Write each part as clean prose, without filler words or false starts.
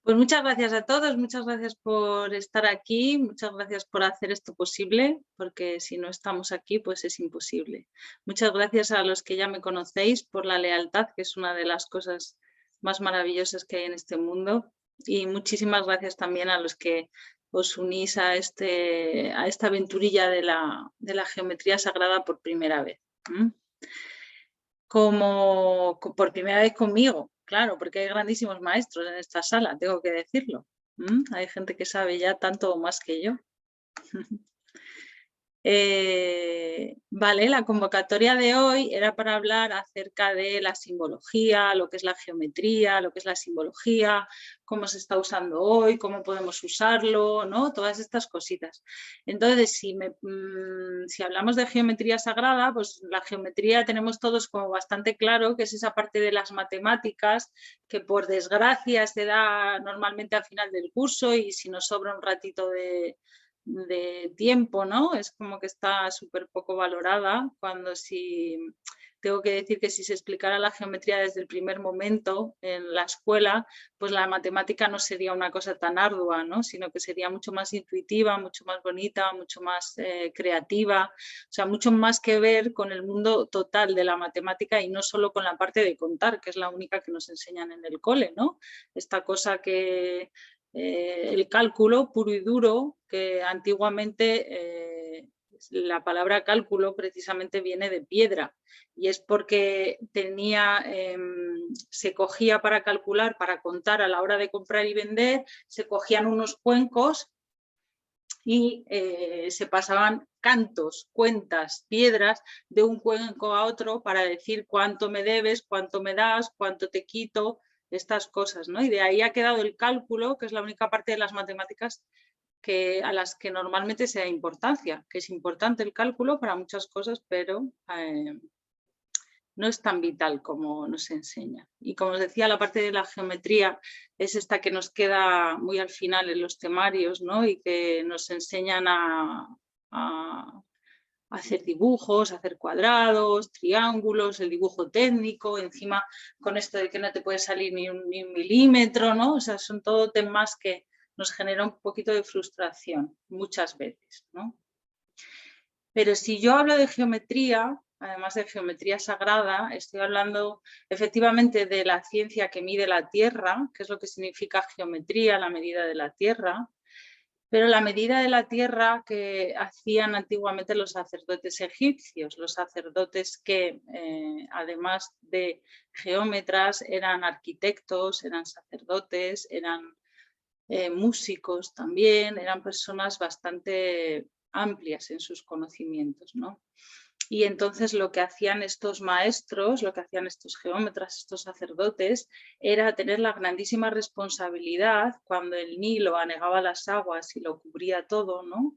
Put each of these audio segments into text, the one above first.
Pues muchas gracias a todos, muchas gracias por estar aquí, muchas gracias por hacer esto posible, porque si no estamos aquí, pues es imposible. Muchas gracias a los que ya me conocéis por la lealtad, que es una de las cosas más maravillosas que hay en este mundo. Y muchísimas gracias también a los que os unís a esta aventurilla de la geometría sagrada por primera vez. Por primera vez conmigo, claro, porque hay grandísimos maestros en esta sala, tengo que decirlo. Hay gente que sabe ya tanto o más que yo. Vale, la convocatoria de hoy era para hablar acerca de la simbología, lo que es la geometría, lo que es la simbología, cómo se está usando hoy, cómo podemos usarlo, ¿no? Todas estas cositas. Entonces, si hablamos de geometría sagrada, pues la geometría tenemos todos como bastante claro que es esa parte de las matemáticas que por desgracia se da normalmente al final del curso y si nos sobra un ratito de tiempo, ¿no? Es como que está súper poco valorada, cuando tengo que decir que si se explicara la geometría desde el primer momento en la escuela, pues la matemática no sería una cosa tan ardua, ¿no? Sino que sería mucho más intuitiva, mucho más bonita, mucho más creativa, o sea, mucho más que ver con el mundo total de la matemática y no solo con la parte de contar, que es la única que nos enseñan en el cole, ¿no? Esta cosa que el cálculo puro y duro, que antiguamente la palabra cálculo precisamente viene de piedra y es porque se cogía para calcular, para contar a la hora de comprar y vender, se cogían unos cuencos y se pasaban cantos, cuentas, piedras de un cuenco a otro para decir cuánto me debes, cuánto me das, cuánto te quito, estas cosas, ¿no? Y de ahí ha quedado el cálculo, que es la única parte de las matemáticas a las que normalmente se da importancia, que es importante el cálculo para muchas cosas, pero no es tan vital como nos enseña. Y como os decía, la parte de la geometría es esta que nos queda muy al final en los temarios, ¿no? Y que nos enseñan a hacer dibujos, a hacer cuadrados, triángulos, el dibujo técnico, encima con esto de que no te puede salir ni un milímetro, ¿no? O sea, son todo temas que nos generan un poquito de frustración muchas veces, ¿no? Pero si yo hablo de geometría, además de geometría sagrada, estoy hablando efectivamente de la ciencia que mide la Tierra, que es lo que significa geometría, la medida de la Tierra, pero la medida de la Tierra que hacían antiguamente los sacerdotes egipcios, los sacerdotes que además de geómetras eran arquitectos, eran sacerdotes, eran músicos también, eran personas bastante amplias en sus conocimientos, ¿no? Y entonces lo que hacían estos maestros, lo que hacían estos geómetras, estos sacerdotes, era tener la grandísima responsabilidad cuando el Nilo anegaba las aguas y lo cubría todo, ¿no?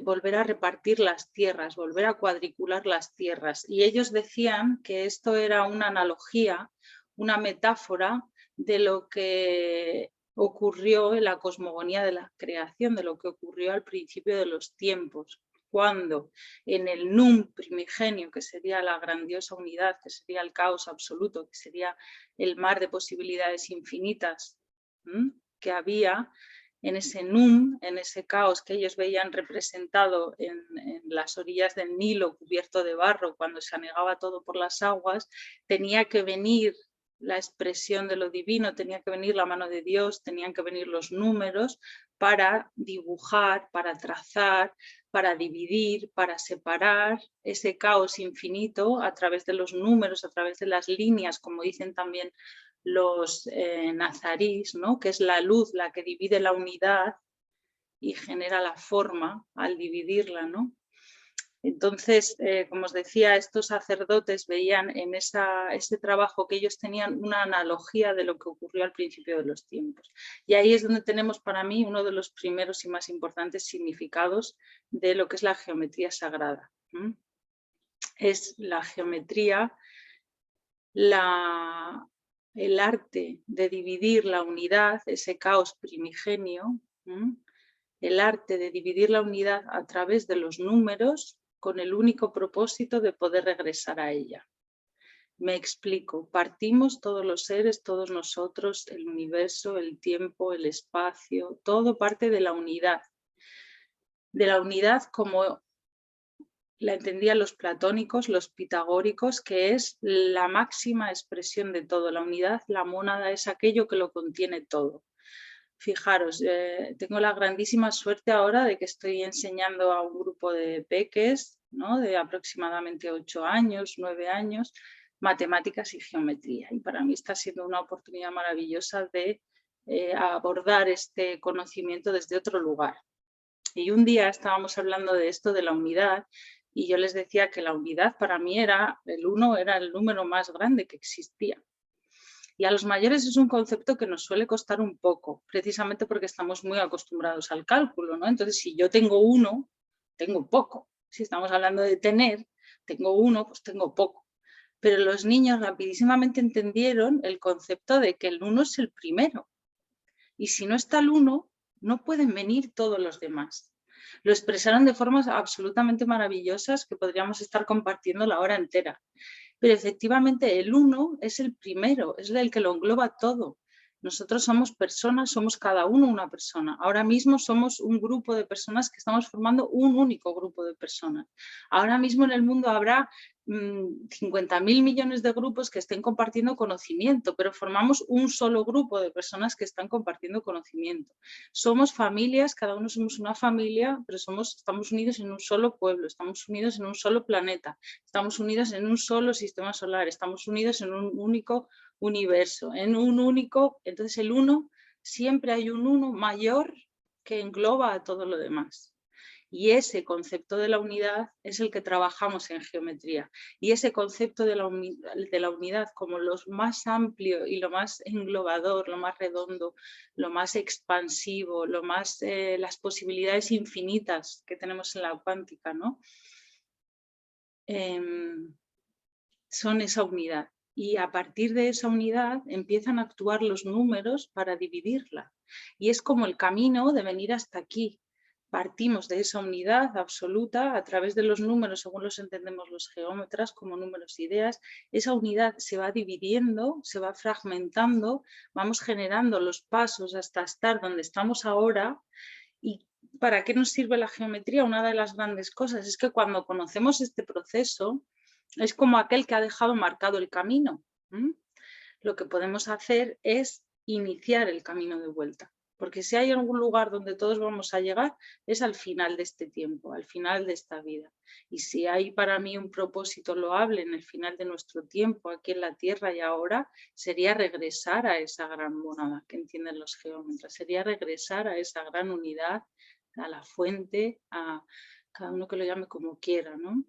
Volver a repartir las tierras, volver a cuadricular las tierras. Y ellos decían que esto era una analogía, una metáfora de lo que ocurrió en la cosmogonía de la creación, de lo que ocurrió al principio de los tiempos, cuando en el Num primigenio, que sería la grandiosa unidad, que sería el caos absoluto, que sería el mar de posibilidades infinitas que había, en ese Num, en ese caos que ellos veían representado en las orillas del Nilo cubierto de barro, cuando se anegaba todo por las aguas, tenía que venir la expresión de lo divino, tenía que venir la mano de Dios, tenían que venir los números para dibujar, para trazar, para dividir, para separar ese caos infinito a través de los números, a través de las líneas, como dicen también los nazarís, ¿no? Que es la luz la que divide la unidad y genera la forma al dividirla, ¿no? Entonces, como os decía, estos sacerdotes veían en ese trabajo que ellos tenían una analogía de lo que ocurrió al principio de los tiempos. Y ahí es donde tenemos para mí uno de los primeros y más importantes significados de lo que es la geometría sagrada. Es la geometría, el arte de dividir la unidad, ese caos primigenio, el arte de dividir la unidad a través de los números con el único propósito de poder regresar a ella. Me explico, partimos todos los seres, todos nosotros, el universo, el tiempo, el espacio, todo parte de la unidad. De la unidad como la entendían los platónicos, los pitagóricos, que es la máxima expresión de todo. La unidad, la mónada, es aquello que lo contiene todo. Fijaros, tengo la grandísima suerte ahora de que estoy enseñando a un grupo de peques, ¿no?, de aproximadamente 8 años, 9 años, matemáticas y geometría. Y para mí está siendo una oportunidad maravillosa de abordar este conocimiento desde otro lugar. Y un día estábamos hablando de esto, de la unidad, y yo les decía que la unidad para mí era, el 1 era el número más grande que existía. Y a los mayores es un concepto que nos suele costar un poco, precisamente porque estamos muy acostumbrados al cálculo, ¿no? Entonces, si yo tengo 1, tengo poco. Si estamos hablando de tener, tengo 1, pues tengo poco. Pero los niños rapidísimamente entendieron el concepto de que el 1 es el primero. Y si no está el 1, no pueden venir todos los demás. Lo expresaron de formas absolutamente maravillosas que podríamos estar compartiendo la hora entera. Pero efectivamente el 1 es el primero, es el que lo engloba todo. Nosotros somos personas, somos cada uno una persona. Ahora mismo somos un grupo de personas que estamos formando un único grupo de personas. Ahora mismo en el mundo habrá 50.000 millones de grupos que estén compartiendo conocimiento, pero formamos un solo grupo de personas que están compartiendo conocimiento. Somos familias, cada uno somos una familia, pero estamos unidos en un solo pueblo, estamos unidos en un solo planeta, estamos unidos en un solo sistema solar, estamos unidos en un único universo, en un único, entonces el 1, siempre hay un 1 mayor que engloba a todo lo demás. Y ese concepto de la unidad es el que trabajamos en geometría. Y ese concepto de la unidad como lo más amplio y lo más englobador, lo más redondo, lo más expansivo, lo más, las posibilidades infinitas que tenemos en la cuántica, ¿no? Son esa unidad. Y a partir de esa unidad empiezan a actuar los números para dividirla. Y es como el camino de venir hasta aquí. Partimos de esa unidad absoluta a través de los números, según los entendemos los geómetras, como números e ideas. Esa unidad se va dividiendo, se va fragmentando, vamos generando los pasos hasta estar donde estamos ahora. ¿Y para qué nos sirve la geometría? Una de las grandes cosas es que cuando conocemos este proceso, es como aquel que ha dejado marcado el camino. Lo que podemos hacer es iniciar el camino de vuelta. Porque si hay algún lugar donde todos vamos a llegar, es al final de este tiempo, al final de esta vida. Y si hay para mí un propósito loable en el final de nuestro tiempo, aquí en la Tierra y ahora, sería regresar a esa gran mónada que entienden los geómetras, sería regresar a esa gran unidad, a la fuente, a cada uno que lo llame como quiera, ¿no?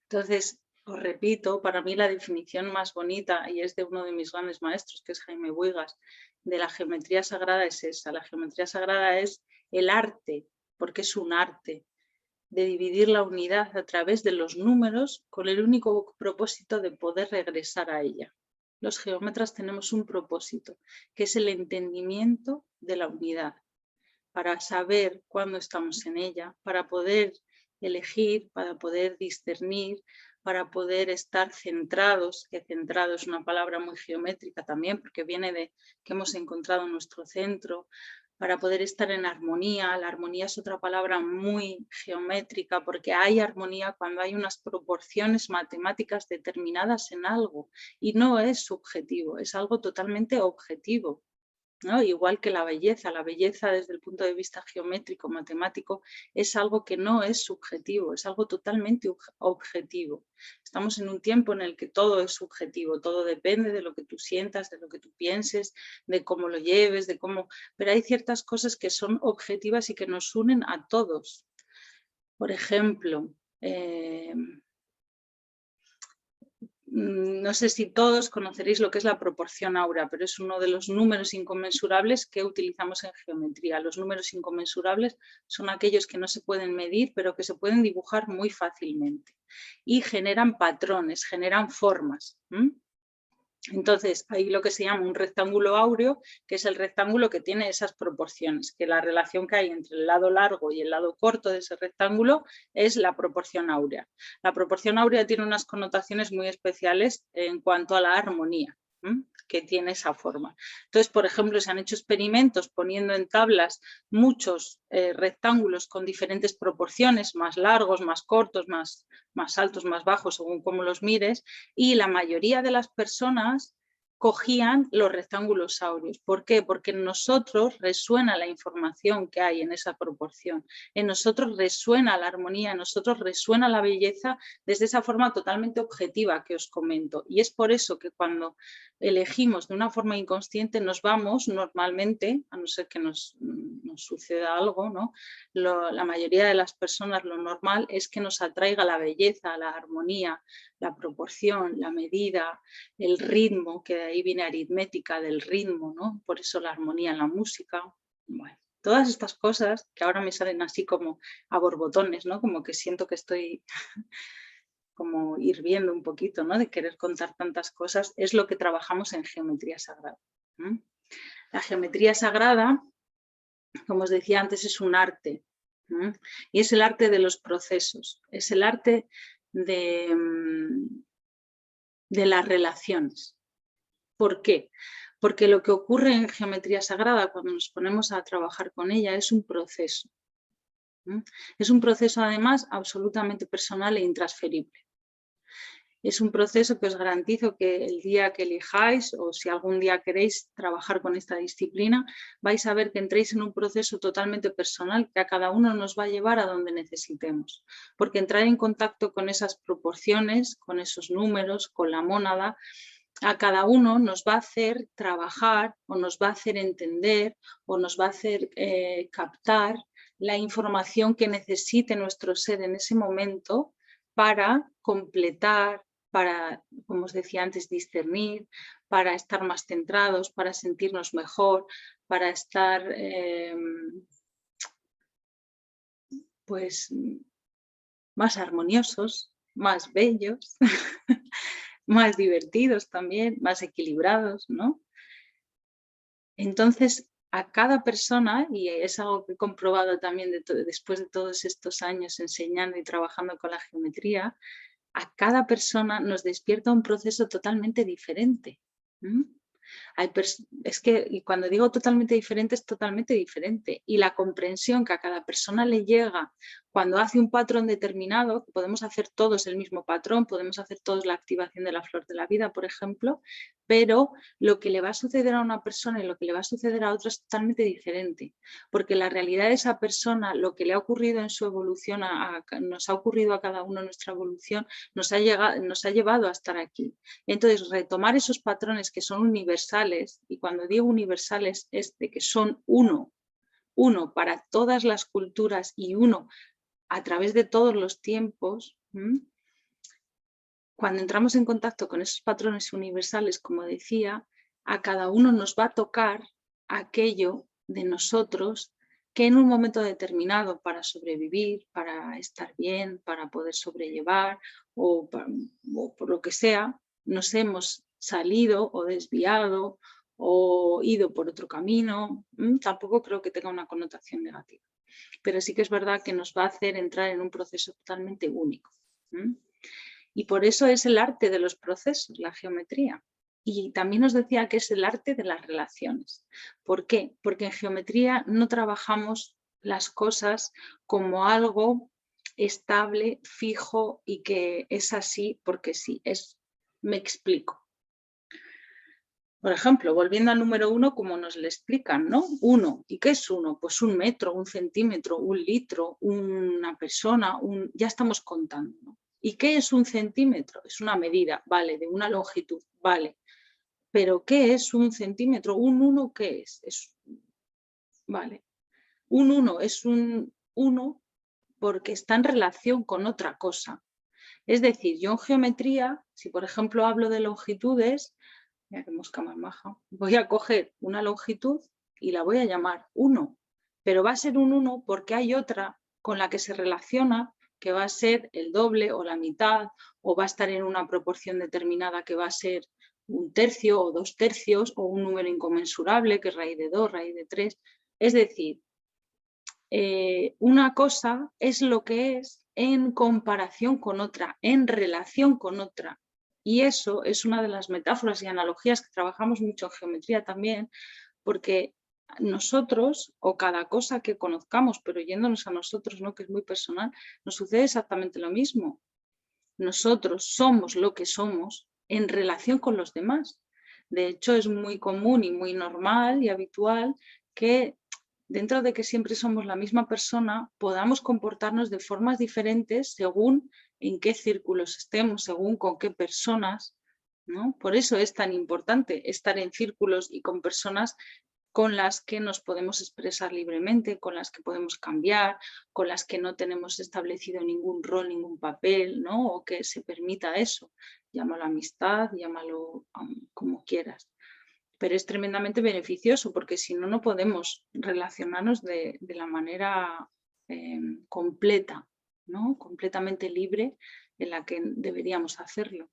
Entonces, os repito, para mí la definición más bonita, y es de uno de mis grandes maestros, que es Jaime Buigas, de la geometría sagrada es esa. La geometría sagrada es el arte, porque es un arte, de dividir la unidad a través de los números con el único propósito de poder regresar a ella. Los geómetras tenemos un propósito, que es el entendimiento de la unidad, para saber cuándo estamos en ella, para poder elegir, para poder discernir, para poder estar centrados, que centrado es una palabra muy geométrica también, porque viene de que hemos encontrado nuestro centro, para poder estar en armonía. La armonía es otra palabra muy geométrica, porque hay armonía cuando hay unas proporciones matemáticas determinadas en algo, y no es subjetivo, es algo totalmente objetivo, ¿no? Igual que la belleza desde el punto de vista geométrico, matemático, es algo que no es subjetivo, es algo totalmente objetivo. Estamos en un tiempo en el que todo es subjetivo, todo depende de lo que tú sientas, de lo que tú pienses, de cómo lo lleves, de cómo... Pero hay ciertas cosas que son objetivas y que nos unen a todos. Por ejemplo, no sé si todos conoceréis lo que es la proporción áurea, pero es uno de los números inconmensurables que utilizamos en geometría. Los números inconmensurables son aquellos que no se pueden medir, pero que se pueden dibujar muy fácilmente. Y generan patrones, generan formas. Entonces, hay lo que se llama un rectángulo áureo, que es el rectángulo que tiene esas proporciones, que la relación que hay entre el lado largo y el lado corto de ese rectángulo es la proporción áurea. La proporción áurea tiene unas connotaciones muy especiales en cuanto a la armonía que tiene esa forma. Entonces, por ejemplo, se han hecho experimentos poniendo en tablas muchos rectángulos con diferentes proporciones, más largos, más cortos, más altos, más bajos, según cómo los mires, y la mayoría de las personas cogían los rectángulos áureos. ¿Por qué? Porque en nosotros resuena la información que hay en esa proporción, en nosotros resuena la armonía, en nosotros resuena la belleza desde esa forma totalmente objetiva que os comento. Y es por eso que cuando elegimos de una forma inconsciente nos vamos normalmente, a no ser que nos suceda algo, ¿no? La mayoría de las personas lo normal es que nos atraiga la belleza, la armonía, la proporción, la medida, el ritmo, que de ahí viene aritmética del ritmo, ¿no? Por eso la armonía en la música. Bueno, todas estas cosas que ahora me salen así como a borbotones, ¿no? Como que siento que estoy como hirviendo un poquito, ¿no? De querer contar tantas cosas, es lo que trabajamos en geometría sagrada. La geometría sagrada, como os decía antes, es un arte. Y es el arte de los procesos, es el arte de las relaciones. ¿Por qué? Porque lo que ocurre en geometría sagrada cuando nos ponemos a trabajar con ella es un proceso. Es un proceso además absolutamente personal e intransferible. Es un proceso que os garantizo que el día que elijáis o si algún día queréis trabajar con esta disciplina, vais a ver que entréis en un proceso totalmente personal que a cada uno nos va a llevar a donde necesitemos. Porque entrar en contacto con esas proporciones, con esos números, con la mónada, a cada uno nos va a hacer trabajar o nos va a hacer entender o nos va a hacer captar la información que necesite nuestro ser en ese momento para completar, para, como os decía antes, discernir, para estar más centrados, para sentirnos mejor, para estar pues más armoniosos, más bellos, más divertidos también, más equilibrados, ¿no? Entonces, a cada persona, y es algo que he comprobado también después de todos estos años enseñando y trabajando con la geometría, a cada persona nos despierta un proceso totalmente diferente. Es que cuando digo totalmente diferente, es totalmente diferente. Y la comprensión que a cada persona le llega cuando hace un patrón determinado, podemos hacer todos el mismo patrón, podemos hacer todos la activación de la flor de la vida, por ejemplo, pero lo que le va a suceder a una persona y lo que le va a suceder a otra es totalmente diferente. Porque la realidad de esa persona, lo que le ha ocurrido en su evolución, nos ha ocurrido a cada uno en nuestra evolución, nos ha llevado a estar aquí. Entonces, retomar esos patrones que son universales, y cuando digo universales es de que son uno para todas las culturas y uno a través de todos los tiempos, cuando entramos en contacto con esos patrones universales, como decía, a cada uno nos va a tocar aquello de nosotros que en un momento determinado, para sobrevivir, para estar bien, para poder sobrellevar o por lo que sea, nos hemos salido o desviado o ido por otro camino. Tampoco creo que tenga una connotación negativa, pero sí que es verdad que nos va a hacer entrar en un proceso totalmente único. Y por eso es el arte de los procesos, la geometría. Y también os decía que es el arte de las relaciones. ¿Por qué? Porque en geometría no trabajamos las cosas como algo estable, fijo y que es así porque sí. Me explico. Por ejemplo, volviendo al número 1, como nos le explican, ¿no? 1. ¿Y qué es 1? Pues 1 metro, 1 centímetro, 1 litro, una persona, ya estamos contando, ¿no? ¿Y qué es 1 centímetro? Es una medida, vale, de una longitud, vale. ¿Pero qué es 1 centímetro? ¿Un 1 qué es? Vale. Un 1 es un 1 porque está en relación con otra cosa. Es decir, yo en geometría, si por ejemplo hablo de longitudes, mira qué mosca más maja, voy a coger una longitud y la voy a llamar 1, pero va a ser un 1 porque hay otra con la que se relaciona que va a ser el doble o la mitad o va a estar en una proporción determinada que va a ser 1 tercio o 2 tercios o un número inconmensurable que es raíz de 2, raíz de 3. Es decir, una cosa es lo que es en comparación con otra, en relación con otra. Y eso es una de las metáforas y analogías que trabajamos mucho en geometría también, porque nosotros, o cada cosa que conozcamos, pero yéndonos a nosotros, ¿no?, que es muy personal, nos sucede exactamente lo mismo. Nosotros somos lo que somos en relación con los demás. De hecho, es muy común y muy normal y habitual que dentro de que siempre somos la misma persona, podamos comportarnos de formas diferentes según en qué círculos estemos, según con qué personas, ¿no? Por eso es tan importante estar en círculos y con personas con las que nos podemos expresar libremente, con las que podemos cambiar, con las que no tenemos establecido ningún rol, ningún papel, ¿no? O que se permita eso. Llámalo amistad, llámalo como quieras. Pero es tremendamente beneficioso porque si no, no podemos relacionarnos de la manera completa, ¿no? Completamente libre en la que deberíamos hacerlo.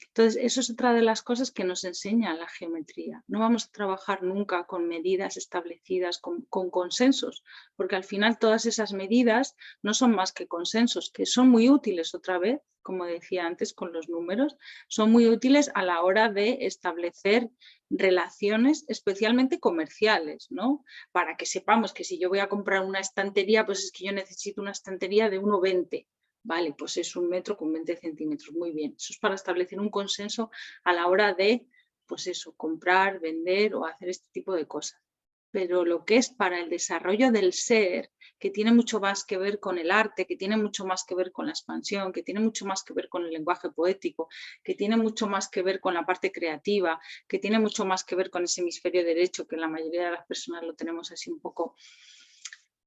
Entonces, eso es otra de las cosas que nos enseña la geometría. No vamos a trabajar nunca con medidas establecidas, con consensos, porque al final todas esas medidas no son más que consensos, que son muy útiles otra vez, como decía antes con los números, son muy útiles a la hora de establecer relaciones especialmente comerciales, ¿no? Para que sepamos que si yo voy a comprar una estantería, pues es que yo necesito una estantería de 1,20. Vale, pues es 1 metro con 20 centímetros, muy bien. Eso es para establecer un consenso a la hora de, pues eso, comprar, vender o hacer este tipo de cosas. Pero lo que es para el desarrollo del ser, que tiene mucho más que ver con el arte, que tiene mucho más que ver con la expansión, que tiene mucho más que ver con el lenguaje poético, que tiene mucho más que ver con la parte creativa, que tiene mucho más que ver con ese hemisferio derecho, que la mayoría de las personas lo tenemos así un poco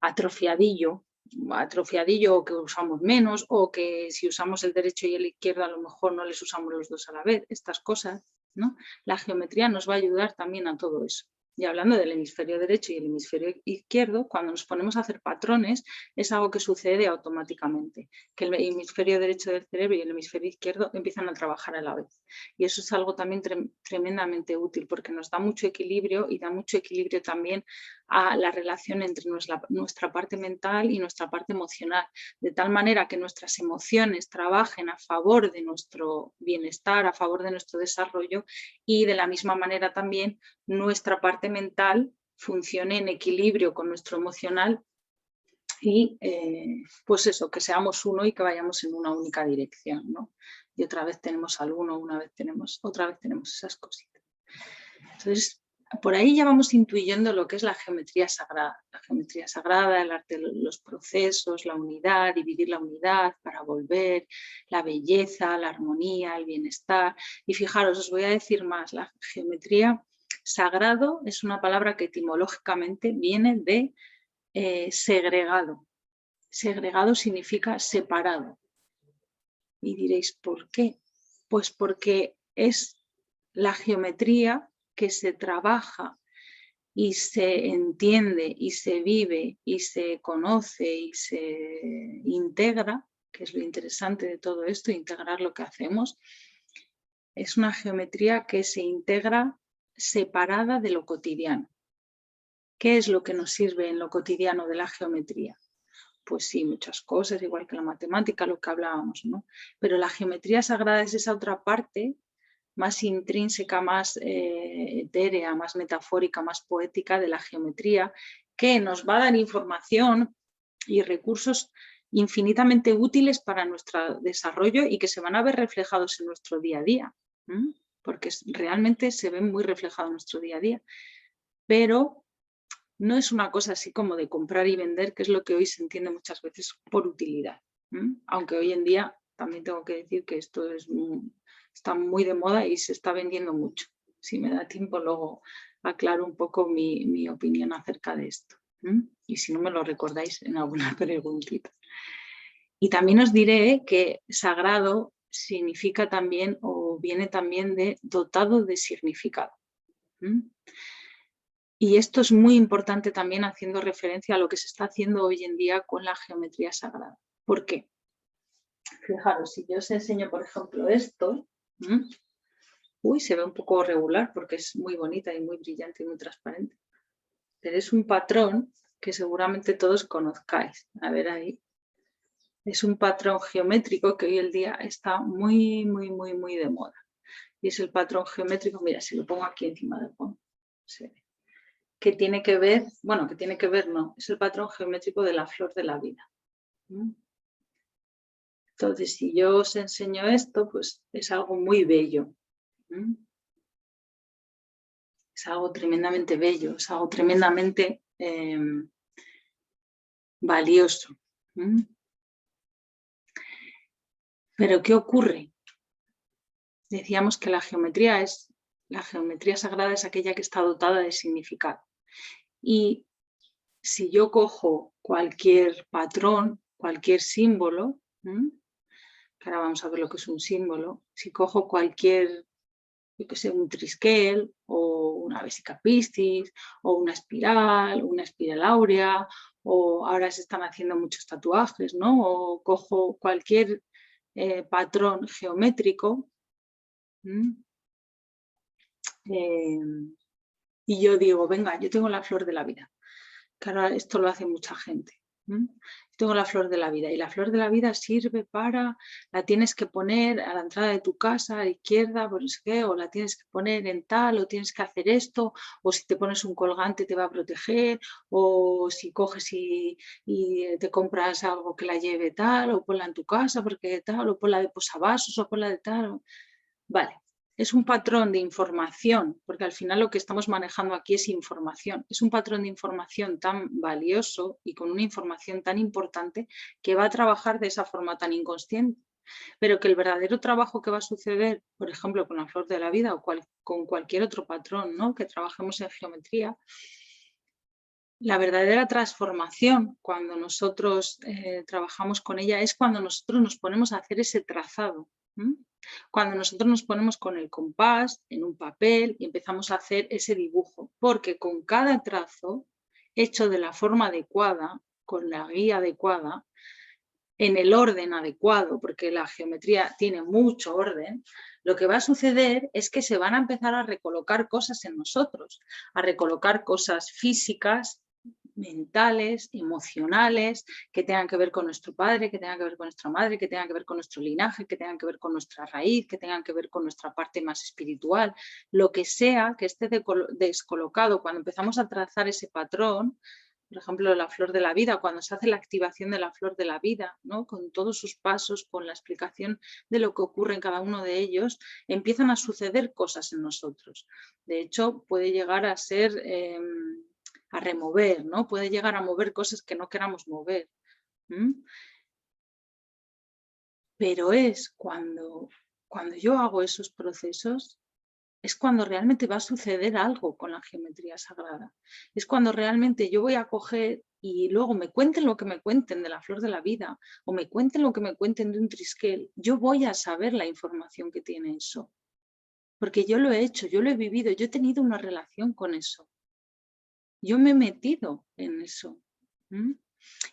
atrofiadillo o que usamos menos, o que si usamos el derecho y el izquierdo a lo mejor no les usamos los dos a la vez, estas cosas, ¿no? La geometría nos va a ayudar también a todo eso. Y hablando del hemisferio derecho y el hemisferio izquierdo, cuando nos ponemos a hacer patrones es algo que sucede automáticamente, que el hemisferio derecho del cerebro y el hemisferio izquierdo empiezan a trabajar a la vez. Y eso es algo también tremendamente útil porque nos da mucho equilibrio y da mucho equilibrio también a la relación entre nuestra parte mental y nuestra parte emocional, de tal manera que nuestras emociones trabajen a favor de nuestro bienestar, a favor de nuestro desarrollo y de la misma manera también nuestra parte mental funcione en equilibrio con nuestro emocional y pues eso, que seamos uno y que vayamos en una única dirección, ¿no? Y otra vez tenemos al uno, otra vez tenemos esas cositas. Entonces, por ahí ya vamos intuyendo lo que es la geometría sagrada. La geometría sagrada, el arte de los procesos, la unidad, dividir la unidad para volver, la belleza, la armonía, el bienestar. Y fijaros, os voy a decir más, la geometría sagrado es una palabra que etimológicamente viene de segregado. Segregado significa separado. Y diréis, ¿por qué? Pues porque es la geometría que se trabaja y se entiende y se vive y se conoce y se integra, que es lo interesante de todo esto, integrar lo que hacemos, es una geometría que se integra separada de lo cotidiano. ¿Qué es lo que nos sirve en lo cotidiano de la geometría? Pues sí, muchas cosas, igual que la matemática, lo que hablábamos, ¿no? Pero la geometría sagrada es esa otra parte más intrínseca, más etérea, más metafórica, más poética de la geometría, que nos va a dar información y recursos infinitamente útiles para nuestro desarrollo y que se van a ver reflejados en nuestro día a día, porque realmente se ven muy reflejados en nuestro día a día. Pero no es una cosa así como de comprar y vender, que es lo que hoy se entiende muchas veces por utilidad. Aunque hoy en día también tengo que decir que esto está muy de moda y se está vendiendo mucho. Si me da tiempo luego aclaro un poco mi opinión acerca de esto. Y si no me lo recordáis en alguna preguntita. Y también os diré que sagrado significa también o viene también de dotado de significado. Y esto es muy importante también haciendo referencia a lo que se está haciendo hoy en día con la geometría sagrada. ¿Por qué? Fijaros, si yo os enseño, por ejemplo, esto, Uy, se ve un poco regular porque es muy bonita y muy brillante y muy transparente. Pero es un patrón que seguramente todos conozcáis. A ver ahí. Es un patrón geométrico que hoy en día está muy, muy, muy, muy de moda. Y es el patrón geométrico, mira, si lo pongo aquí encima del fondo, se ve. Que tiene que ver, bueno, que tiene que ver, no, es el patrón geométrico de la flor de la vida. Entonces, si yo os enseño esto, pues es algo muy bello. Es algo tremendamente bello, es algo tremendamente valioso. Pero ¿qué ocurre? Decíamos que la geometría sagrada es aquella que está dotada de significado. Y si yo cojo cualquier patrón, cualquier símbolo, que ahora vamos a ver lo que es un símbolo, si cojo cualquier, yo que sé, un triskel o una vesica piscis o una espiral áurea, o ahora se están haciendo muchos tatuajes, ¿no? O cojo cualquier patrón geométrico y yo digo, venga, yo tengo la flor de la vida. Claro, esto lo hace mucha gente. Tengo la flor de la vida y la flor de la vida sirve para, la tienes que poner a la entrada de tu casa, a la izquierda, por qué, o la tienes que poner en tal, o tienes que hacer esto, o si te pones un colgante te va a proteger, o si coges y te compras algo que la lleve tal, o ponla en tu casa porque tal, o ponla de posavasos, o ponla de tal. Vale. Es un patrón de información, porque al final lo que estamos manejando aquí es información. Es un patrón de información tan valioso y con una información tan importante que va a trabajar de esa forma tan inconsciente. Pero que el verdadero trabajo que va a suceder, por ejemplo, con la flor de la vida o con cualquier otro patrón, ¿no?, que trabajemos en geometría, la verdadera transformación cuando nosotros trabajamos con ella es cuando nosotros nos ponemos a hacer ese trazado. Cuando nosotros nos ponemos con el compás en un papel y empezamos a hacer ese dibujo, porque con cada trazo hecho de la forma adecuada, con la guía adecuada, en el orden adecuado, porque la geometría tiene mucho orden, lo que va a suceder es que se van a empezar a recolocar cosas en nosotros, a recolocar cosas físicas, mentales, emocionales, que tengan que ver con nuestro padre, que tengan que ver con nuestra madre, que tengan que ver con nuestro linaje, que tengan que ver con nuestra raíz, que tengan que ver con nuestra parte más espiritual, lo que sea que esté descolocado. Cuando empezamos a trazar ese patrón, por ejemplo, la flor de la vida, cuando se hace la activación de la flor de la vida, ¿no?, con todos sus pasos, con la explicación de lo que ocurre en cada uno de ellos, empiezan a suceder cosas en nosotros. De hecho, puede llegar a ser... a remover, ¿no? Puede llegar a mover cosas que no queramos mover. Pero es cuando yo hago esos procesos, es cuando realmente va a suceder algo con la geometría sagrada. Es cuando realmente yo voy a coger y luego me cuenten lo que me cuenten de la flor de la vida o me cuenten lo que me cuenten de un triskel, yo voy a saber la información que tiene eso. Porque yo lo he hecho, yo lo he vivido, yo he tenido una relación con eso. Yo me he metido en eso.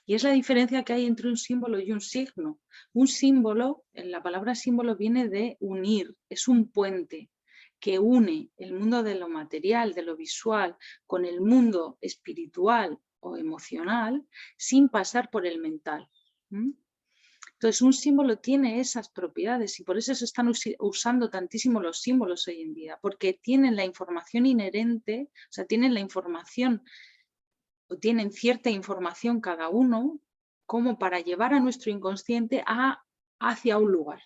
Y es la diferencia que hay entre un símbolo y un signo. Un símbolo, la palabra símbolo viene de unir, es un puente que une el mundo de lo material, de lo visual, con el mundo espiritual o emocional, sin pasar por el mental. Entonces, un símbolo tiene esas propiedades y por eso se están usando tantísimo los símbolos hoy en día, porque tienen la información inherente, o sea, tienen la información o tienen cierta información cada uno como para llevar a nuestro inconsciente hacia un lugar.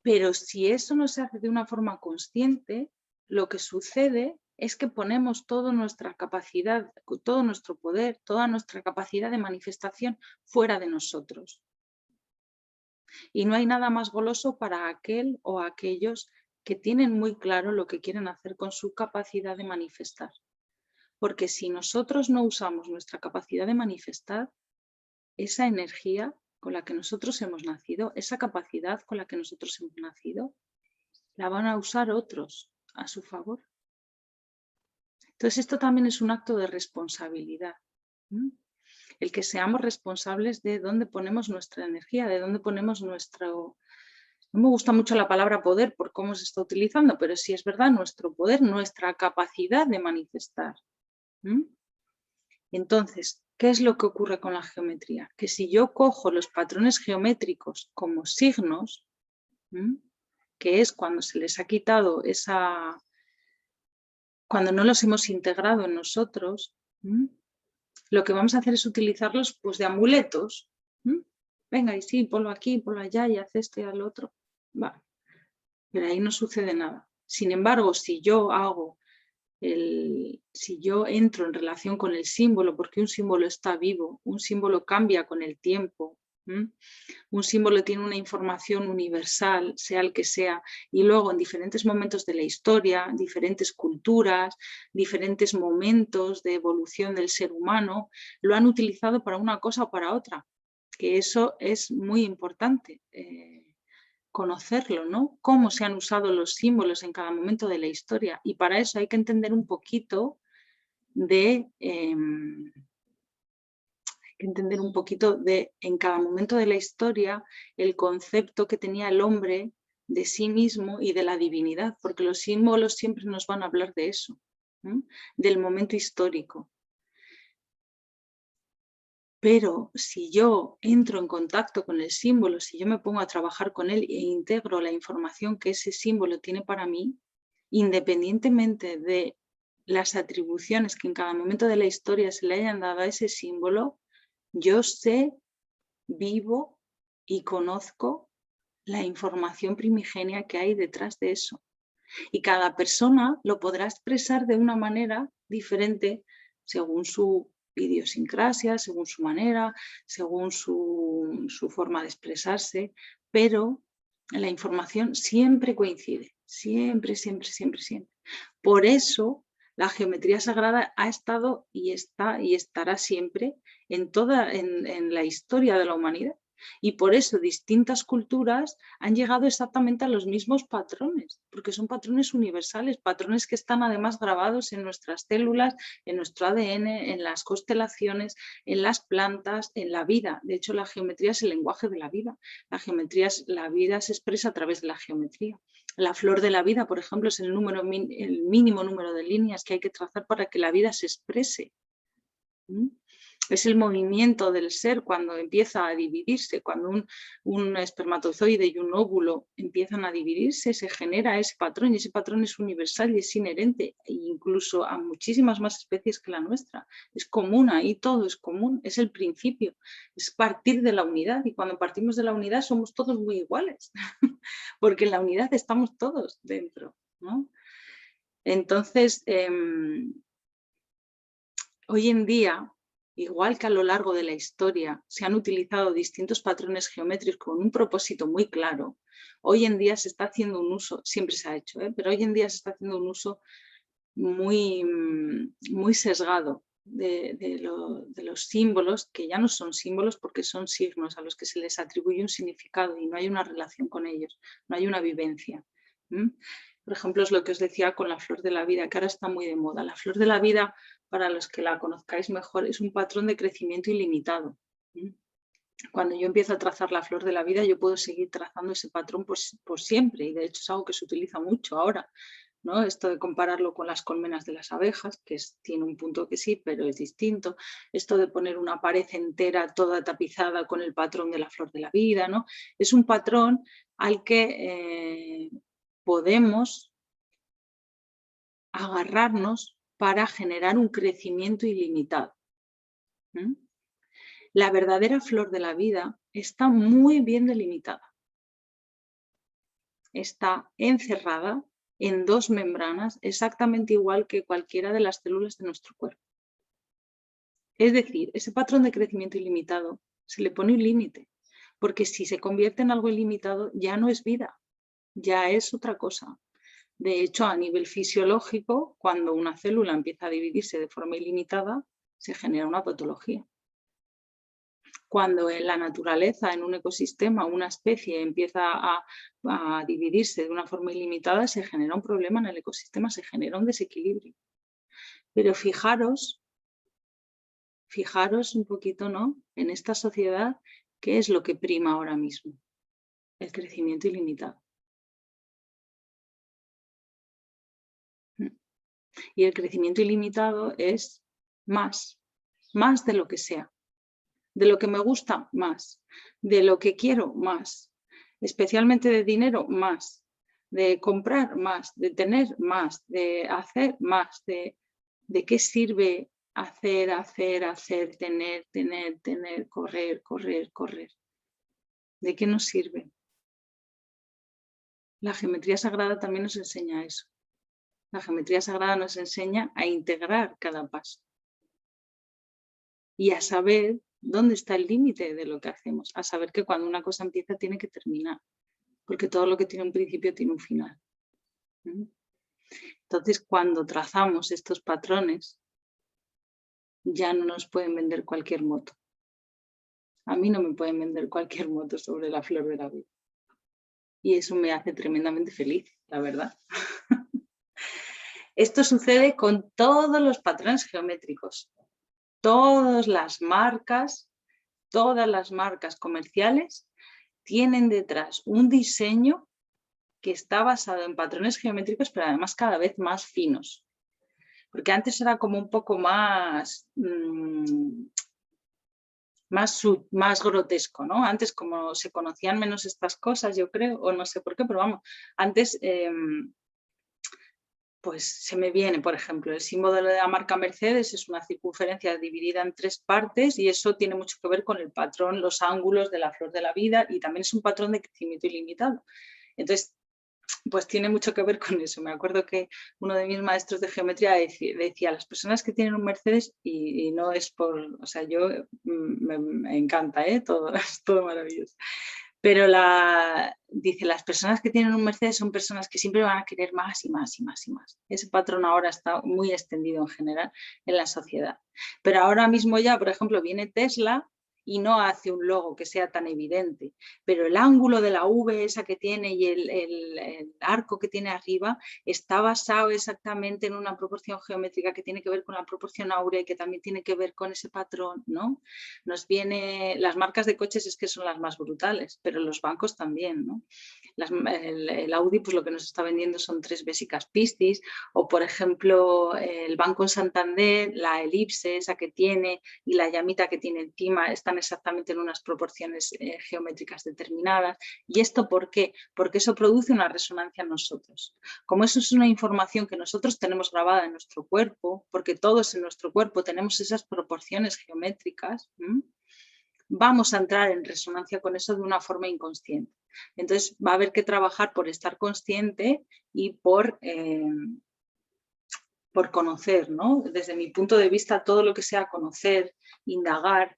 Pero si eso no se hace de una forma consciente, lo que sucede es que ponemos toda nuestra capacidad, todo nuestro poder, toda nuestra capacidad de manifestación fuera de nosotros. Y no hay nada más goloso para aquel o aquellos que tienen muy claro lo que quieren hacer con su capacidad de manifestar. Porque si nosotros no usamos nuestra capacidad de manifestar, esa energía con la que nosotros hemos nacido, esa capacidad con la que nosotros hemos nacido, la van a usar otros a su favor. Entonces esto también es un acto de responsabilidad. el que seamos responsables de dónde ponemos nuestra energía, de dónde ponemos nuestro... No me gusta mucho la palabra poder por cómo se está utilizando, pero sí es verdad, nuestro poder, nuestra capacidad de manifestar. Entonces, ¿qué es lo que ocurre con la geometría? Que si yo cojo los patrones geométricos como signos, que es cuando se les ha quitado esa... cuando no los hemos integrado en nosotros, lo que vamos a hacer es utilizarlos pues, de amuletos. Venga, y sí, ponlo aquí, ponlo allá, y haz esto y haz lo otro. Va. Pero ahí no sucede nada. Sin embargo, si yo entro en relación con el símbolo, porque un símbolo está vivo, un símbolo cambia con el tiempo, un símbolo tiene una información universal, sea el que sea, y luego en diferentes momentos de la historia, diferentes culturas, diferentes momentos de evolución del ser humano, lo han utilizado para una cosa o para otra, que eso es muy importante. Conocerlo, ¿no? Cómo se han usado los símbolos en cada momento de la historia, y para eso hay que entender un poquito de en cada momento de la historia el concepto que tenía el hombre de sí mismo y de la divinidad, porque los símbolos siempre nos van a hablar de eso, del momento histórico. Pero si yo entro en contacto con el símbolo, si yo me pongo a trabajar con él e integro la información que ese símbolo tiene para mí, independientemente de las atribuciones que en cada momento de la historia se le hayan dado a ese símbolo, yo sé, vivo y conozco la información primigenia que hay detrás de eso. Y cada persona lo podrá expresar de una manera diferente según su idiosincrasia, según su manera, según su forma de expresarse, pero la información siempre coincide, siempre, siempre, siempre, siempre. Por eso la geometría sagrada ha estado y está y estará siempre en la historia de la humanidad. Y por eso distintas culturas han llegado exactamente a los mismos patrones, porque son patrones universales, patrones que están además grabados en nuestras células, en nuestro ADN, en las constelaciones, en las plantas, en la vida. De hecho, la geometría es el lenguaje de la vida. La vida se expresa a través de la geometría. La flor de la vida, por ejemplo, es el mínimo número de líneas que hay que trazar para que la vida se exprese. Es el movimiento del ser cuando empieza a dividirse, cuando un espermatozoide y un óvulo empiezan a dividirse, se genera ese patrón, y ese patrón es universal y es inherente, incluso a muchísimas más especies que la nuestra. Es común, ahí todo es común, es el principio, es partir de la unidad, y cuando partimos de la unidad somos todos muy iguales, porque en la unidad estamos todos dentro, ¿no? Entonces, hoy en día, igual que a lo largo de la historia se han utilizado distintos patrones geométricos con un propósito muy claro, hoy en día se está haciendo un uso, siempre se ha hecho, pero hoy en día se está haciendo un uso muy, muy sesgado de los símbolos, que ya no son símbolos porque son signos a los que se les atribuye un significado y no hay una relación con ellos, no hay una vivencia. Por ejemplo, es lo que os decía con la flor de la vida, que ahora está muy de moda. La flor de la vida, para los que la conozcáis mejor, es un patrón de crecimiento ilimitado. Cuando yo empiezo a trazar la flor de la vida, yo puedo seguir trazando ese patrón por siempre, y de hecho es algo que se utiliza mucho ahora, ¿no? Esto de compararlo con las colmenas de las abejas, que tiene un punto que sí, pero es distinto. Esto de poner una pared entera toda tapizada con el patrón de la flor de la vida, ¿no? Es un patrón al que podemos agarrarnos para generar un crecimiento ilimitado. La verdadera flor de la vida está muy bien delimitada. Está encerrada en dos membranas exactamente igual que cualquiera de las células de nuestro cuerpo. Es decir, ese patrón de crecimiento ilimitado se le pone un límite, porque si se convierte en algo ilimitado ya no es vida, ya es otra cosa. De hecho, a nivel fisiológico, cuando una célula empieza a dividirse de forma ilimitada, se genera una patología. Cuando en la naturaleza, en un ecosistema, una especie empieza a dividirse de una forma ilimitada, se genera un problema en el ecosistema, se genera un desequilibrio. Pero fijaros fijaros un poquito, ¿no? En esta sociedad, ¿qué es lo que prima ahora mismo? El crecimiento ilimitado. Y el crecimiento ilimitado es más de lo que sea. De lo que me gusta, más. De lo que quiero, más. Especialmente de dinero, más. De comprar, más. De tener, más. De hacer, más. ¿De qué sirve hacer, tener, correr? ¿De qué nos sirve? La geometría sagrada también nos enseña eso. La geometría sagrada nos enseña a integrar cada paso y a saber dónde está el límite de lo que hacemos, a saber que cuando una cosa empieza tiene que terminar, porque todo lo que tiene un principio tiene un final. Entonces, cuando trazamos estos patrones, ya no nos pueden vender cualquier moto. A mí no me pueden vender cualquier moto sobre la flor de la vida. Y eso me hace tremendamente feliz, la verdad. Esto sucede con todos los patrones geométricos. Todas las marcas comerciales tienen detrás un diseño que está basado en patrones geométricos, pero además cada vez más finos. Porque antes era como un poco más grotesco, ¿no? Antes, como se conocían menos estas cosas, yo creo, o no sé por qué, pero vamos, antes pues se me viene, por ejemplo, el símbolo de la marca Mercedes es una circunferencia dividida en 3 partes y eso tiene mucho que ver con el patrón, los ángulos de la flor de la vida, y también es un patrón de crecimiento ilimitado. Entonces, pues tiene mucho que ver con eso. Me acuerdo que uno de mis maestros de geometría decía, las personas que tienen un Mercedes, y no es por, o sea, yo me encanta, todo, es todo maravilloso. Pero dice, las personas que tienen un Mercedes son personas que siempre van a querer más y más y más y más. Ese patrón ahora está muy extendido en general en la sociedad. Pero ahora mismo ya, por ejemplo, viene Tesla y no hace un logo que sea tan evidente, pero el ángulo de la V esa que tiene y el arco que tiene arriba está basado exactamente en una proporción geométrica que tiene que ver con la proporción áurea y que también tiene que ver con ese patrón, ¿no? Las marcas de coches es que son las más brutales, pero los bancos también, ¿no? El Audi, pues lo que nos está vendiendo son 3 Vésicas Piscis, o por ejemplo el Banco Santander, la elipse esa que tiene y la llamita que tiene encima están exactamente en unas proporciones geométricas determinadas. ¿Y esto por qué? Porque eso produce una resonancia en nosotros. Como eso es una información que nosotros tenemos grabada en nuestro cuerpo, porque todos en nuestro cuerpo tenemos esas proporciones geométricas, vamos a entrar en resonancia con eso de una forma inconsciente. Entonces va a haber que trabajar por estar consciente y por conocer, ¿no? Desde mi punto de vista, todo lo que sea conocer, indagar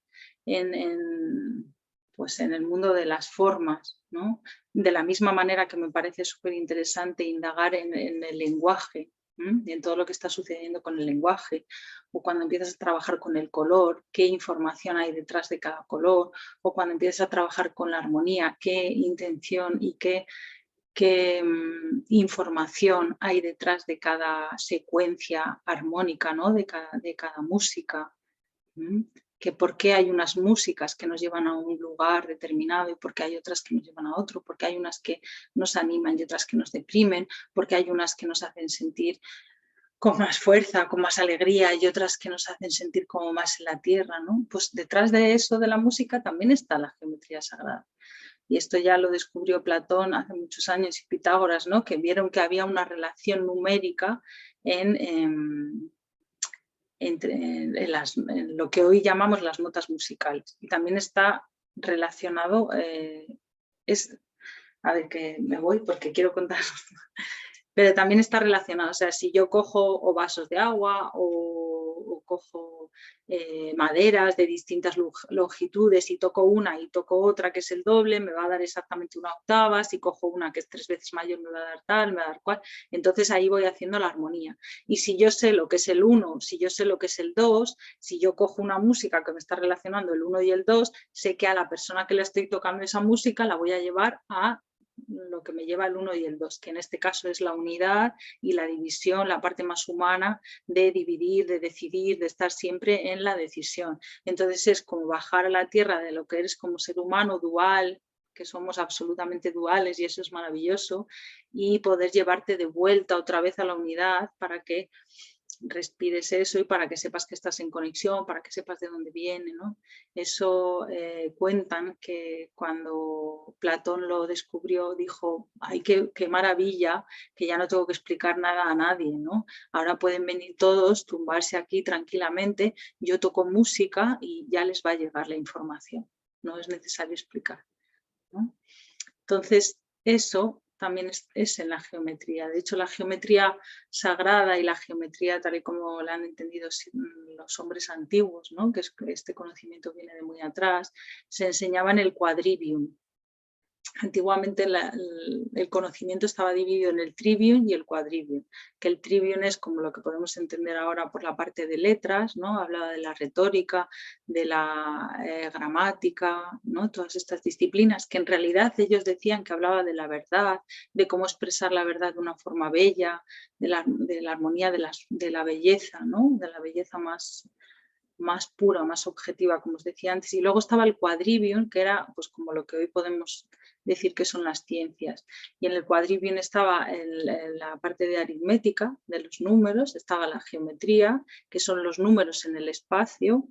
pues en el mundo de las formas, ¿no? De la misma manera que me parece súper interesante indagar en el lenguaje, y en todo lo que está sucediendo con el lenguaje, o cuando empiezas a trabajar con el color, qué información hay detrás de cada color, o cuando empiezas a trabajar con la armonía, qué intención y qué información hay detrás de cada secuencia armónica, ¿no? de cada música. Que por qué hay unas músicas que nos llevan a un lugar determinado y por qué hay otras que nos llevan a otro, porque hay unas que nos animan y otras que nos deprimen, porque hay unas que nos hacen sentir con más fuerza, con más alegría y otras que nos hacen sentir como más en la tierra, ¿no? Pues detrás de eso de la música también está la geometría sagrada. Y esto ya lo descubrió Platón hace muchos años y Pitágoras, ¿no? Que vieron que había una relación numérica en lo que hoy llamamos las notas musicales. Y también está relacionado, a ver que me voy porque quiero contar, pero también está relacionado, o sea, si yo cojo o vasos de agua o cojo maderas de distintas longitudes y toco una y toco otra que es el doble, me va a dar exactamente una octava, si cojo una que es 3 veces mayor me va a dar tal, me va a dar cual, entonces ahí voy haciendo la armonía. Y si yo sé lo que es el 1, si yo sé lo que es el 2, si yo cojo una música que me está relacionando el 1 y el 2, sé que a la persona que le estoy tocando esa música la voy a llevar a lo que me lleva el 1 y el 2, que en este caso es la unidad y la división, la parte más humana de dividir, de decidir, de estar siempre en la decisión. Entonces es como bajar a la tierra de lo que eres como ser humano dual, que somos absolutamente duales y eso es maravilloso, y poder llevarte de vuelta otra vez a la unidad para que respires eso y para que sepas que estás en conexión, para que sepas de dónde viene, ¿no? Eso cuentan que cuando Platón lo descubrió dijo, ¡ay, qué maravilla! Que ya no tengo que explicar nada a nadie, ¿no? Ahora pueden venir todos, tumbarse aquí tranquilamente, yo toco música y ya les va a llegar la información, no es necesario explicar, ¿no? Entonces, eso también es en la geometría. De hecho, la geometría sagrada y la geometría tal y como la han entendido los hombres antiguos, ¿no? Que este conocimiento viene de muy atrás, se enseñaba en el quadrivium. Antiguamente el conocimiento estaba dividido en el trivium y el quadrivium, que el trivium es como lo que podemos entender ahora por la parte de letras, ¿no? Hablaba de la retórica, de la gramática, ¿no? Todas estas disciplinas que en realidad ellos decían que hablaba de la verdad, de cómo expresar la verdad de una forma bella, de la armonía, de la belleza, ¿no? De la belleza más pura, más objetiva, como os decía antes. Y luego estaba el quadrivium, que era pues como lo que hoy podemos decir que son las ciencias. Y en el quadrivium estaba la parte de aritmética, de los números, estaba la geometría, que son los números en el espacio,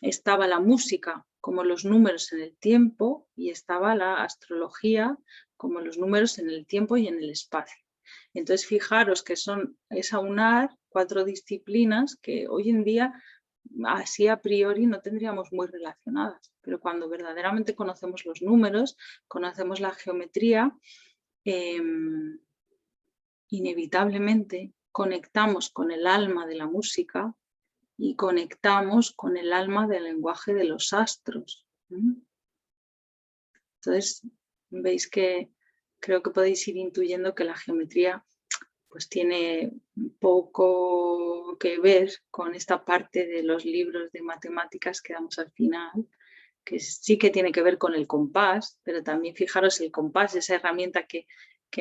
estaba la música, como los números en el tiempo, y estaba la astrología, como los números en el tiempo y en el espacio. Entonces, fijaros que es aunar 4 disciplinas que hoy en día así a priori no tendríamos muy relacionadas, pero cuando verdaderamente conocemos los números, conocemos la geometría, inevitablemente conectamos con el alma de la música y conectamos con el alma del lenguaje de los astros. Entonces, veis que creo que podéis ir intuyendo que la geometría pues tiene poco que ver con esta parte de los libros de matemáticas que damos al final, que sí que tiene que ver con el compás, pero también fijaros el compás, esa herramienta que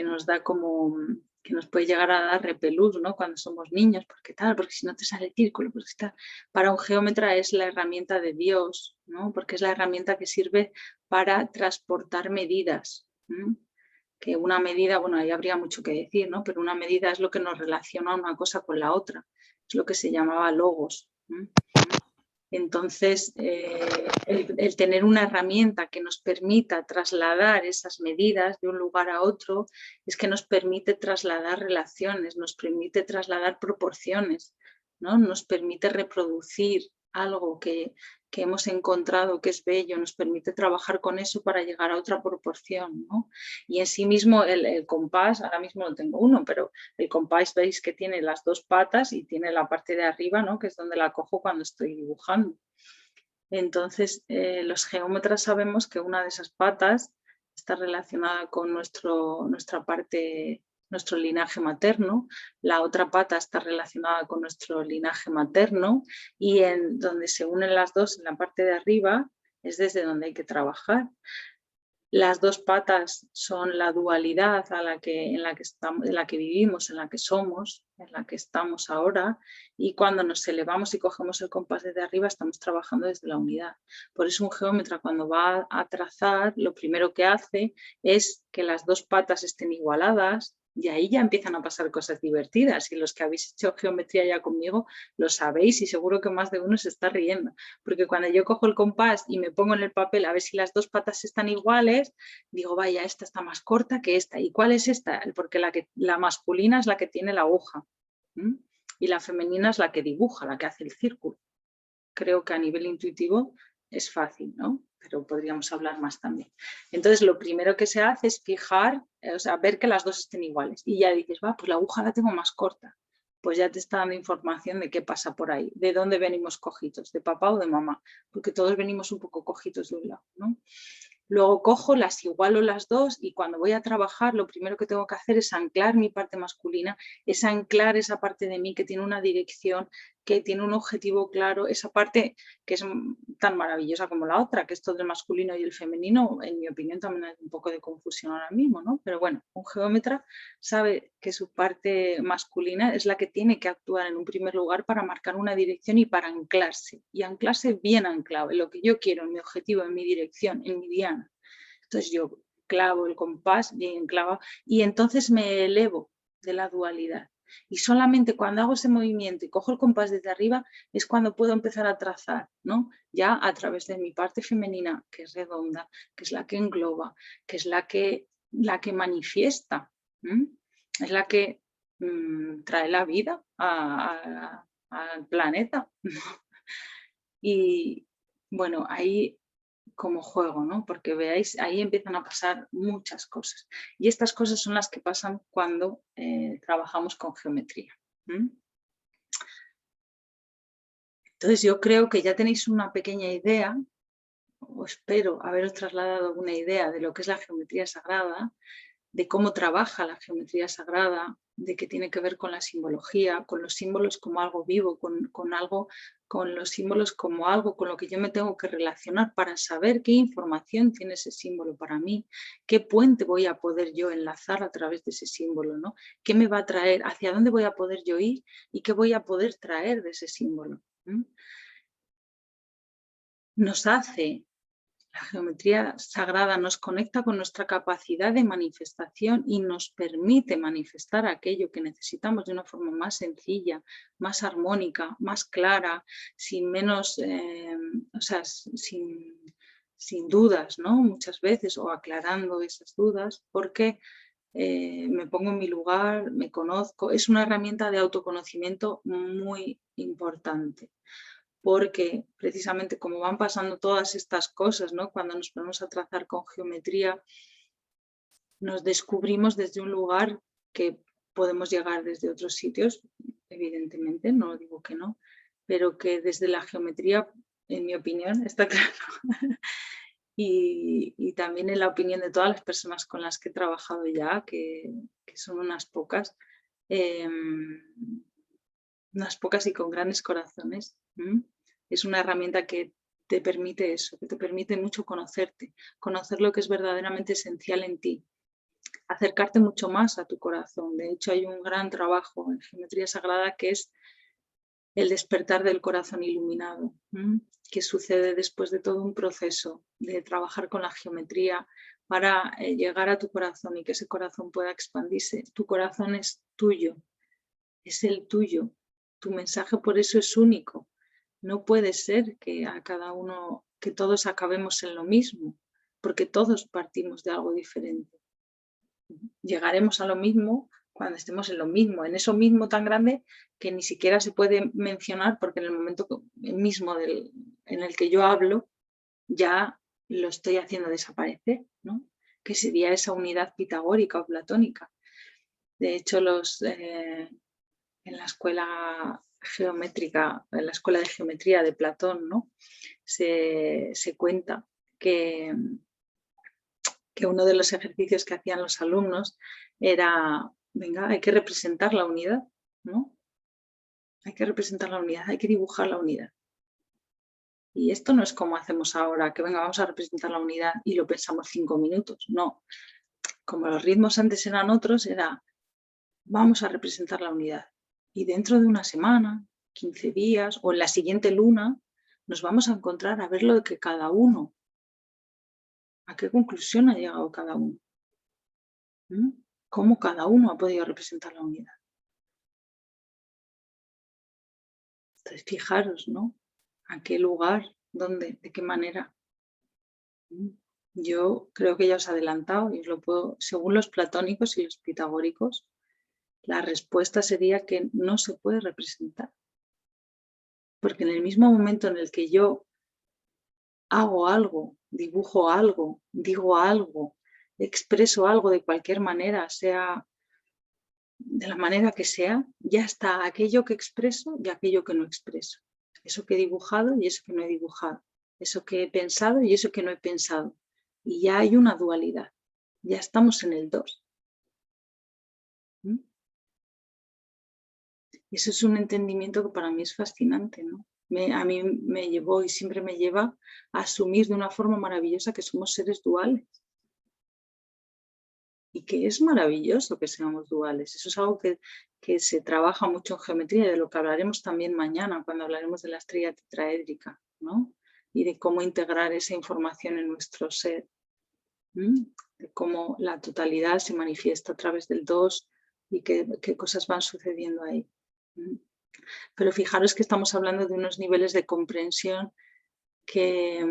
nos da como, que nos puede llegar a dar repelús, ¿no? Cuando somos niños, porque si no te sale el círculo, porque para un geómetra es la herramienta de Dios, ¿no? Porque es la herramienta que sirve para transportar medidas, ¿no? Que una medida, bueno, ahí habría mucho que decir, ¿no? Pero una medida es lo que nos relaciona una cosa con la otra, es lo que se llamaba logos. Entonces, el tener una herramienta que nos permita trasladar esas medidas de un lugar a otro es que nos permite trasladar relaciones, nos permite trasladar proporciones, ¿no? Nos permite reproducir algo que hemos encontrado que es bello, nos permite trabajar con eso para llegar a otra proporción, ¿no? Y en sí mismo el compás, ahora mismo no tengo uno, pero el compás veis que tiene las 2 patas y tiene la parte de arriba, ¿no? Que es donde la cojo cuando estoy dibujando. Entonces, los geómetras sabemos que una de esas patas está relacionada con nuestra parte, nuestro linaje materno, la otra pata está relacionada con nuestro linaje materno y en donde se unen las dos, en la parte de arriba, es desde donde hay que trabajar. Las 2 patas son la dualidad en la que vivimos, en la que somos, en la que estamos ahora, y cuando nos elevamos y cogemos el compás desde arriba estamos trabajando desde la unidad. Por eso un geómetra cuando va a trazar, lo primero que hace es que las 2 patas estén igualadas, y ahí ya empiezan a pasar cosas divertidas, y los que habéis hecho geometría ya conmigo lo sabéis y seguro que más de uno se está riendo, porque cuando yo cojo el compás y me pongo en el papel a ver si las 2 patas están iguales, digo, vaya, esta está más corta que esta. ¿Y cuál es esta? Porque la masculina es la que tiene la aguja, ¿m? Y la femenina es la que dibuja, la que hace el círculo. Creo que a nivel intuitivo es fácil, ¿no? Pero podríamos hablar más también. Entonces, lo primero que se hace es fijar, o sea, ver que las 2 estén iguales. Y ya dices, va, pues la aguja la tengo más corta. Pues ya te está dando información de qué pasa por ahí, de dónde venimos cojitos, de papá o de mamá, porque todos venimos un poco cojitos de un lado, ¿no? Luego cojo, las igualo las 2 y cuando voy a trabajar lo primero que tengo que hacer es anclar mi parte masculina, es anclar esa parte de mí que tiene una dirección que tiene un objetivo claro, esa parte que es tan maravillosa como la otra, que es todo el masculino y el femenino, en mi opinión también hay un poco de confusión ahora mismo, ¿no? Pero bueno, un geómetra sabe que su parte masculina es la que tiene que actuar en un primer lugar para marcar una dirección y para anclarse, y anclarse bien anclado, en lo que yo quiero, en mi objetivo, en mi dirección, en mi diana. Entonces yo clavo el compás bien clavado y entonces me elevo de la dualidad. Y solamente cuando hago ese movimiento y cojo el compás desde arriba es cuando puedo empezar a trazar, ¿no? Ya a través de mi parte femenina, que es redonda, que es la que engloba, que es la que manifiesta, es la que trae la vida al planeta. Y bueno, ahí como juego, ¿no? Porque veáis, ahí empiezan a pasar muchas cosas. Y estas cosas son las que pasan cuando trabajamos con geometría. Entonces yo creo que ya tenéis una pequeña idea, o espero haberos trasladado una idea de lo que es la geometría sagrada, de cómo trabaja la geometría sagrada, de qué tiene que ver con la simbología, con los símbolos como algo vivo, con los símbolos como algo con lo que yo me tengo que relacionar para saber qué información tiene ese símbolo para mí, qué puente voy a poder yo enlazar a través de ese símbolo, ¿no? ¿Qué me va a traer? ¿Hacia dónde voy a poder yo ir? ¿Y qué voy a poder traer de ese símbolo? Nos hace La geometría sagrada nos conecta con nuestra capacidad de manifestación y nos permite manifestar aquello que necesitamos de una forma más sencilla, más armónica, más clara, sin menos, sin dudas, ¿no? Muchas veces, o aclarando esas dudas, porque me pongo en mi lugar, me conozco. Es una herramienta de autoconocimiento muy importante, porque precisamente como van pasando todas estas cosas, ¿no? Cuando nos ponemos a trazar con geometría, nos descubrimos desde un lugar que podemos llegar desde otros sitios, evidentemente, no digo que no, pero que desde la geometría, en mi opinión, está claro, y también en la opinión de todas las personas con las que he trabajado ya, que son unas pocas y con grandes corazones. Es una herramienta que te permite eso, que te permite mucho conocerte, conocer lo que es verdaderamente esencial en ti, acercarte mucho más a tu corazón. De hecho, hay un gran trabajo en geometría sagrada que es el despertar del corazón iluminado, que sucede después de todo un proceso de trabajar con la geometría para llegar a tu corazón y que ese corazón pueda expandirse. Tu corazón es tuyo, es el tuyo. Tu mensaje por eso es único. No puede ser que a cada uno, que todos acabemos en lo mismo, porque todos partimos de algo diferente. Llegaremos a lo mismo cuando estemos en lo mismo, en eso mismo tan grande que ni siquiera se puede mencionar, porque en el momento mismo en el que yo hablo, ya lo estoy haciendo desaparecer, ¿no? Que sería esa unidad pitagórica o platónica. De hecho, en la escuela geométrica, en la escuela de geometría de Platón, ¿no? se cuenta que uno de los ejercicios que hacían los alumnos era, venga, hay que representar la unidad, ¿no? Hay que representar la unidad, hay que dibujar la unidad. Y esto no es como hacemos ahora, que venga, vamos a representar la unidad y lo pensamos 5 minutos. No, como los ritmos antes eran otros, era, vamos a representar la unidad. Y dentro de una semana, 15 días o en la siguiente luna, nos vamos a encontrar a ver lo que cada uno, a qué conclusión ha llegado cada uno. Cómo cada uno ha podido representar la unidad. Entonces, fijaros, ¿no? ¿A qué lugar? ¿Dónde? ¿De qué manera? Yo creo que ya os he adelantado y os lo puedo, según los platónicos y los pitagóricos, la respuesta sería que no se puede representar. Porque en el mismo momento en el que yo hago algo, dibujo algo, digo algo, expreso algo de cualquier manera, sea de la manera que sea, ya está aquello que expreso y aquello que no expreso. Eso que he dibujado y eso que no he dibujado. Eso que he pensado y eso que no he pensado. Y ya hay una dualidad. Ya estamos en el 2. Eso es un entendimiento que para mí es fascinante, ¿no? A mí me llevó y siempre me lleva a asumir de una forma maravillosa que somos seres duales. Y que es maravilloso que seamos duales. Eso es algo que se trabaja mucho en geometría, de lo que hablaremos también mañana cuando hablaremos de la estrella tetraédrica, ¿no? Y de cómo integrar esa información en nuestro ser, de cómo la totalidad se manifiesta a través del 2 y qué cosas van sucediendo ahí. Pero fijaros que estamos hablando de unos niveles de comprensión que,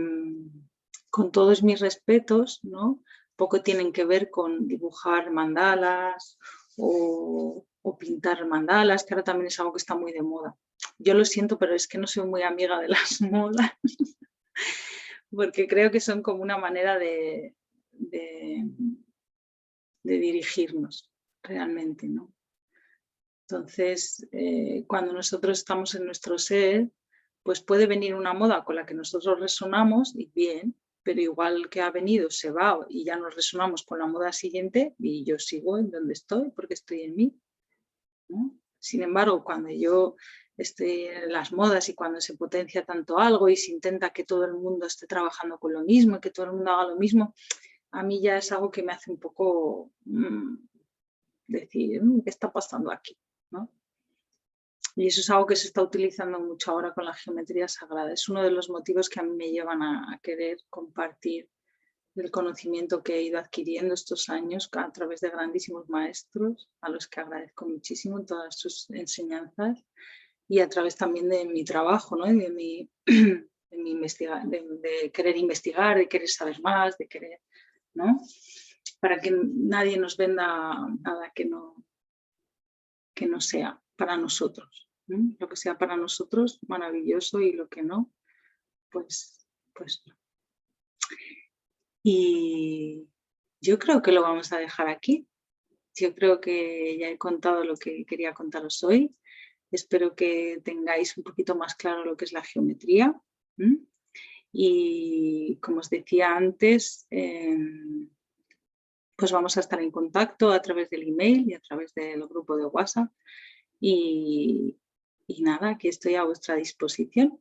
con todos mis respetos, ¿no?, poco tienen que ver con dibujar mandalas o pintar mandalas, que ahora también es algo que está muy de moda. Yo lo siento, pero es que no soy muy amiga de las modas, porque creo que son como una manera de dirigirnos realmente, ¿no? Entonces, cuando nosotros estamos en nuestro ser, pues puede venir una moda con la que nosotros resonamos y bien, pero igual que ha venido, se va y ya nos resonamos con la moda siguiente y yo sigo en donde estoy porque estoy en mí, ¿no? Sin embargo, cuando yo estoy en las modas y cuando se potencia tanto algo y se intenta que todo el mundo esté trabajando con lo mismo y que todo el mundo haga lo mismo, a mí ya es algo que me hace un poco decir, ¿qué está pasando aquí?, ¿no? Y eso es algo que se está utilizando mucho ahora con la geometría sagrada. Es uno de los motivos que a mí me llevan a querer compartir el conocimiento que he ido adquiriendo estos años a través de grandísimos maestros, a los que agradezco muchísimo todas sus enseñanzas, y a través también de mi trabajo, ¿no?, de mi de querer investigar, de querer saber más, de querer, ¿no?, para que nadie nos venda nada que no sea para nosotros, ¿no? Lo que sea para nosotros, maravilloso, y lo que no, pues no. Y yo creo que lo vamos a dejar aquí. Yo creo que ya he contado lo que quería contaros hoy. Espero que tengáis un poquito más claro lo que es la geometría. Y como os decía antes, pues vamos a estar en contacto a través del email y a través del grupo de WhatsApp. Y nada, aquí estoy a vuestra disposición.